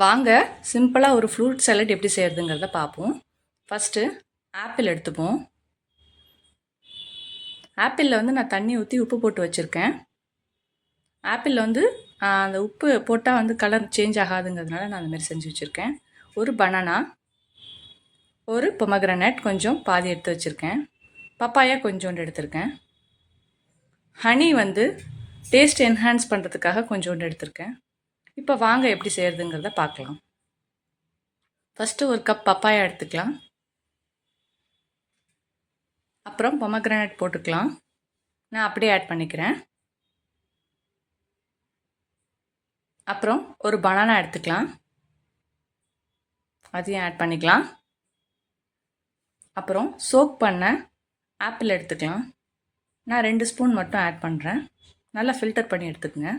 வாங்க சிம்பிளாக ஒரு ஃப்ரூட் சாலட் எப்படி செய்கிறதுங்கிறத பார்ப்போம். ஃபஸ்ட்டு ஆப்பிள் எடுத்துப்போம். ஆப்பிளில் வந்து நான் தண்ணி ஊற்றி உப்பு போட்டு வச்சுருக்கேன். ஆப்பிளில் வந்து அந்த உப்பு போட்டால் வந்து கலர் சேஞ்ச் ஆகாதுங்கிறதுனால நான் அந்தமாரி செஞ்சு வச்சுருக்கேன். ஒரு பனானா, ஒரு பொமக்ரனட் கொஞ்சம் பாதி எடுத்து வச்சுருக்கேன். பப்பாயா கொஞ்சோண்டு எடுத்திருக்கேன். ஹனி வந்து டேஸ்ட் என்ஹான்ஸ் பண்ணுறதுக்காக கொஞ்சோண்டு எடுத்திருக்கேன். இப்போ வாங்க எப்படி செய்கிறதுங்கிறத பார்க்கலாம். ஃபஸ்ட்டு ஒரு கப் பப்பாயா எடுத்துக்கலாம். அப்புறம் பொமக்ரனட் போட்டுக்கலாம். நான் அப்படியே ஆட் பண்ணிக்கிறேன். அப்புறம் ஒரு பனானா எடுத்துக்கலாம், அதையும் ஆட் பண்ணிக்கலாம். அப்புறம் சோக் பண்ண ஆப்பிள் எடுத்துக்கலாம். நான் 2 ஸ்பூன் மட்டும் ஆட் பண்ணுறேன். நல்லா ஃபில்டர் பண்ணி எடுத்துக்கங்க.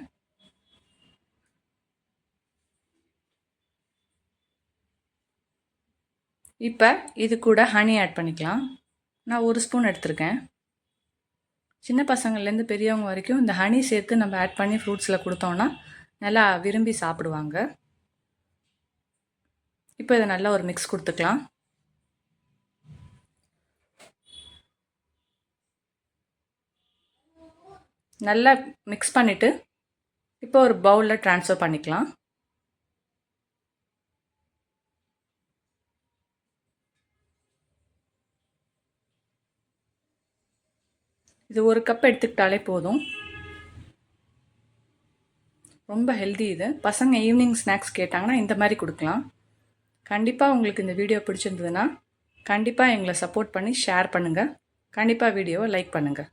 இப்போ இது கூட ஹனி ஆட் பண்ணிக்கலாம். நான் 1 ஸ்பூன் எடுத்திருக்கேன். சின்ன பசங்கள்லேருந்து பெரியவங்க வரைக்கும் இந்த ஹனி சேர்த்து நம்ம ஆட் பண்ணி ஃப்ரூட்ஸில் கொடுத்தோன்னா நல்லா விரும்பி சாப்பிடுவாங்க. இப்போ இதை நல்லா ஒரு மிக்ஸ் கொடுத்துக்கலாம். நல்லா மிக்ஸ் பண்ணிவிட்டு இப்போ ஒரு பவுலில் ட்ரான்ஸ்ஃபர் பண்ணிக்கலாம். இது ஒரு கப் எடுத்துக்கிட்டாலே போதும். ரொம்ப ஹெல்தி இது. பசங்க ஈவினிங் ஸ்நாக்ஸ் கேட்டாங்கன்னா இந்த மாதிரி கொடுக்கலாம். கண்டிப்பாக உங்களுக்கு இந்த வீடியோ பிடிச்சிருந்ததுன்னா கண்டிப்பாக எங்களை சப்போர்ட் பண்ணி ஷேர் பண்ணுங்கள். கண்டிப்பாக வீடியோவை லைக் பண்ணுங்கள்.